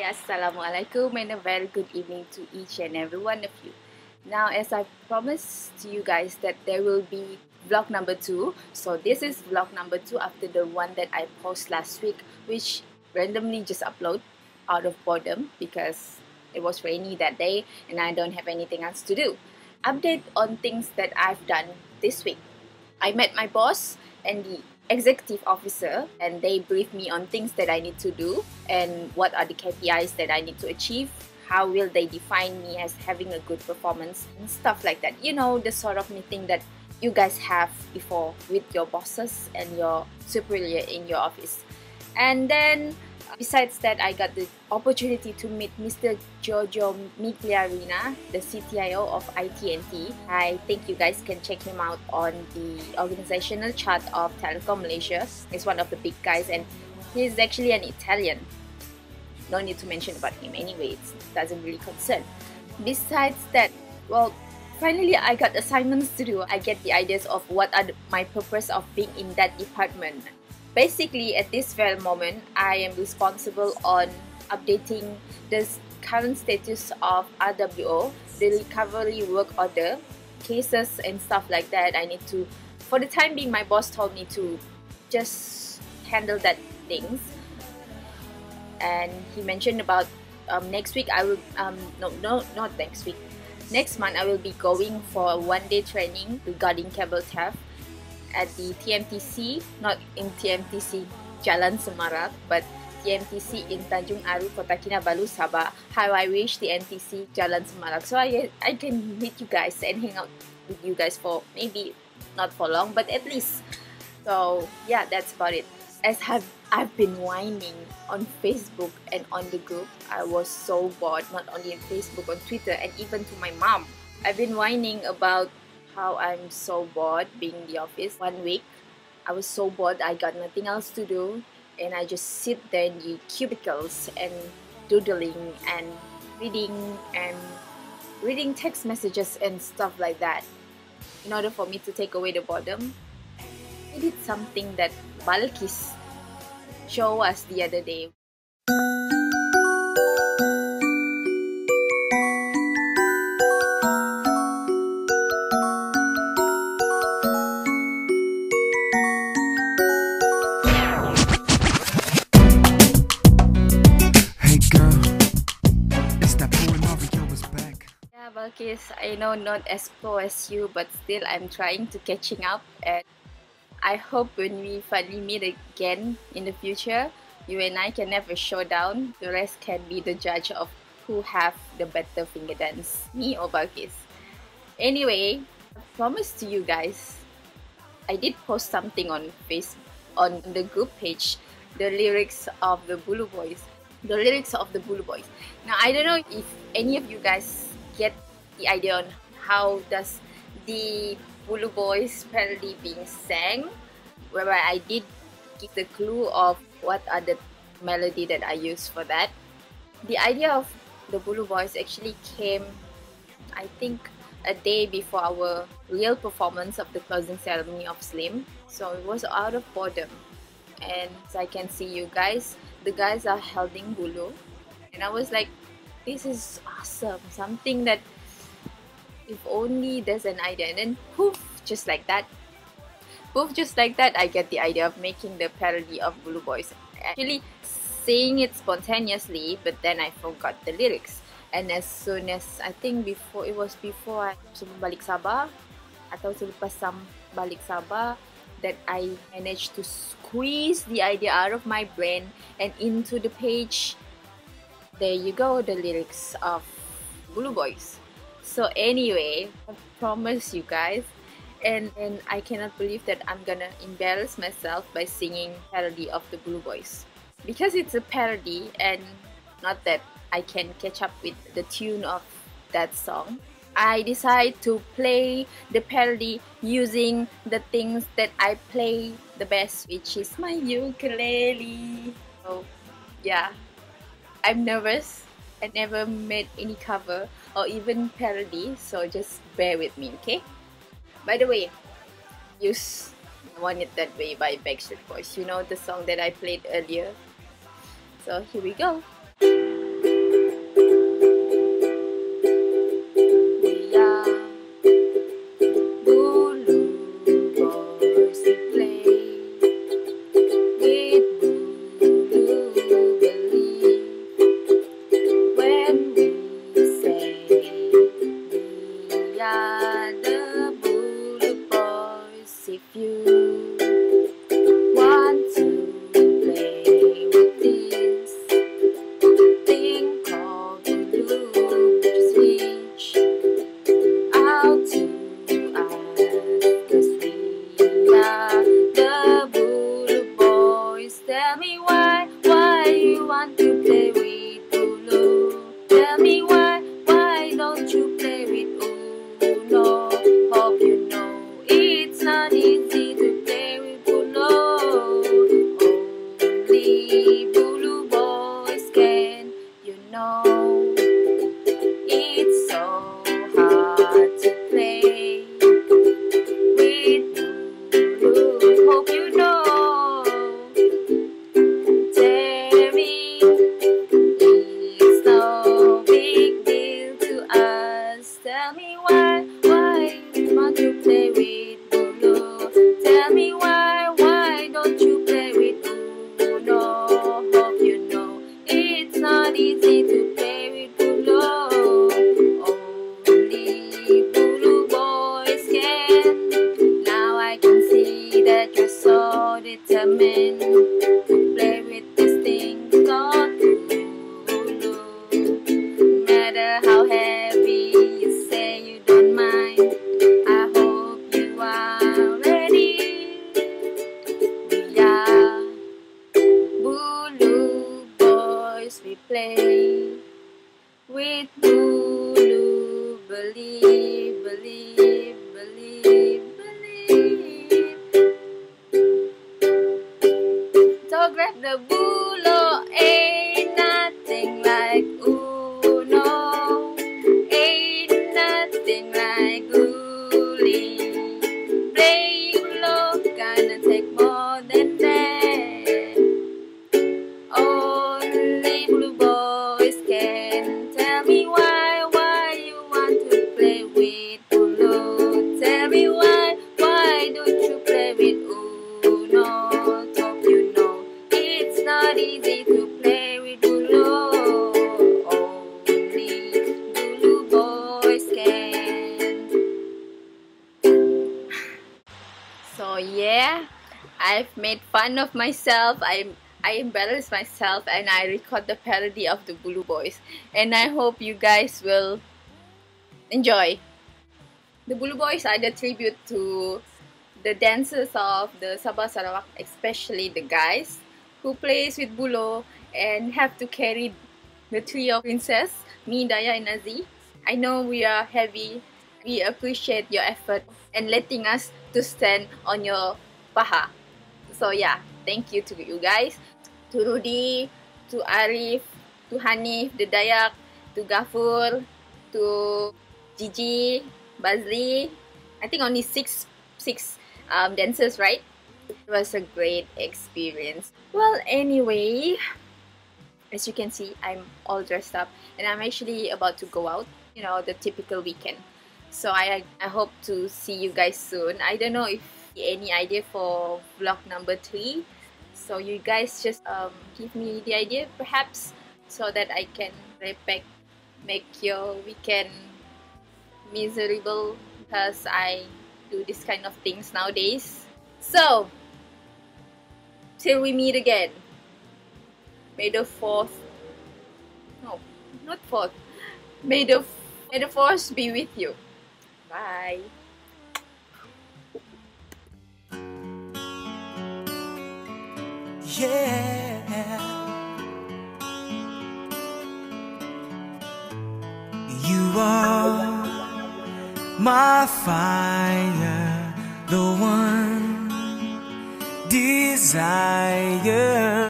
Assalamualaikum and a very good evening to each and every one of you. Now, as I promised to you guys that there will be vlog number 2, so this is vlog number 2 after the one that I posted last week, which randomly just upload out of boredom because it was rainy that day and I don't have anything else to do. Update on things that I've done this week. I met my boss and the executive officer, and they briefed me on things that I need to do and what are the KPIs that I need to achieve. How will they define me as having a good performance and stuff like that. You know, the sort of meeting that you guys have before with your bosses and your superior in your office. And then besides that, I got the opportunity to meet Mr. Jojo Migliarina, the CTIO of IT&T. I think you guys can check him out on the organizational chart of Telecom Malaysia. He's one of the big guys and he's actually an Italian. No need to mention about him anyway, it doesn't really concern. Besides that, well, finally I got assignments to do. I get the ideas of what are my purpose of being in that department. Basically, at this very moment, I am responsible on updating the current status of RWO, the recovery work order, cases and stuff like that. I need to, for the time being, my boss told me to just handle that things. And he mentioned about next week I will, not next week. Next month, I will be going for a one-day training regarding cable theft at the TMTC, not in TMTC Jalan Semarak, but TMTC in Tanjung Aru, Kota Kinabalu, Sabah. How I wish the TMTC Jalan Semarak, so I can meet you guys and hang out with you guys for maybe not for long, but at least. So yeah, that's about it. As I've been whining on Facebook and on the group, I was so bored, not only on Facebook, on Twitter, and even to my mom. I've been whining about how I'm so bored being in the office. 1 week, I was so bored, I got nothing else to do, and I just sit there in the cubicles and doodling and reading text messages and stuff like that. In order for me to take away the boredom, I did something that Balkis showed us the other day. Balkis, I know not as pro as you, but still I'm trying to catching up, and I hope when we finally meet again in the future, you and I can have a showdown. The rest can be the judge of who have the better finger dance, me or Balkis. Anyway, I promised to you guys, I did post something on Facebook, on the group page, the lyrics of the Buloh Boys. The lyrics of the Buloh Boys. Now, I don't know if any of you guys get the idea on how does the Buloh Boys parody being sang, whereby I did give the clue of what are the melody that I use for that. The idea of the Buloh Boys actually came, I think, a day before our real performance of the closing ceremony of Slim. So it was out of boredom, and as I can see you guys, the guys are holding Buloh, and I was like, this is awesome, something that if only there's an idea. And then poof, just like that, I get the idea of making the parody of Buloh Boys. Actually saying it spontaneously, but then I forgot the lyrics. And as soon as, I think before I sebelum balik Sabah atau selepas balik Sabah, that I managed to squeeze the idea out of my brain and into the page. There you go, the lyrics of Buloh Boys. So anyway, I promise you guys, and I cannot believe that I'm gonna embarrass myself by singing parody of the Buloh Boys. Because it's a parody and not that I can catch up with the tune of that song, I decide to play the parody using the things that I play the best, which is my ukulele. So yeah, I'm nervous. I never made any cover or even parody, so just bear with me, okay? By the way, use I Want It That Way by Backstreet Boys. You know the song that I played earlier. So here we go. are the Buloh Boys. If you want to play with this thing called Buloh, just reach out to us, 'cause we are the Buloh Boys. Tell me why you want to play with Buloh? Tell me why don't you play with Uno? Hope you know it's not easy to play with Buloh. Only Buloh Boys can, you know. It's so hard to play with Buloh. Hope you know. Tell me it's no big deal to us. Tell me why you want to play with Buloh? Tell me why don't you play with Uno? Hope you know it's not easy to play with Buloh. Only Buloh Boys can. Now I can see that you're so determined to play with this thing called Buloh. No matter how heavy you say you don't mind, I hope you are ready. We are Buloh Boys. We play with Buloh. Believe, believe, believe, believe. So grab the Buloh. Ain't nothing like Uno. Ain't nothing like guli. Play Buloh, gonna take more than that. Only Buloh Boys can. Tell me why you want to play with Buloh? Tell me why don't you play with Uno? Hope you know it's not easy to play with Buloh. Only Buloh Boys can. So yeah, I've made fun of myself. I embarrassed myself and I record the parody of the Buloh Boys, and I hope you guys will enjoy. The Buloh Boys are the tribute to the dancers of the Sabah Sarawak, especially the guys who plays with Buloh and have to carry the trio of princess, me, Daya, and Nazi. I know we are heavy. We appreciate your effort and letting us to stand on your paha. So yeah, thank you to you guys, to Rudy, to Arif, to Hanif, the Dayak, to Gafur, to Gigi, Bazli. I think only six dancers, right? It was a great experience. Well, anyway, as you can see, I'm all dressed up and I'm actually about to go out, you know, the typical weekend. So I hope to see you guys soon. I don't know if any idea for vlog number 3. So you guys just give me the idea perhaps, so that I can make your weekend miserable, because I do this kind of things nowadays. So till we meet again, may the 4th, no, not 4th, may the force be with you. Bye. Yeah, you are my fire, the one desire.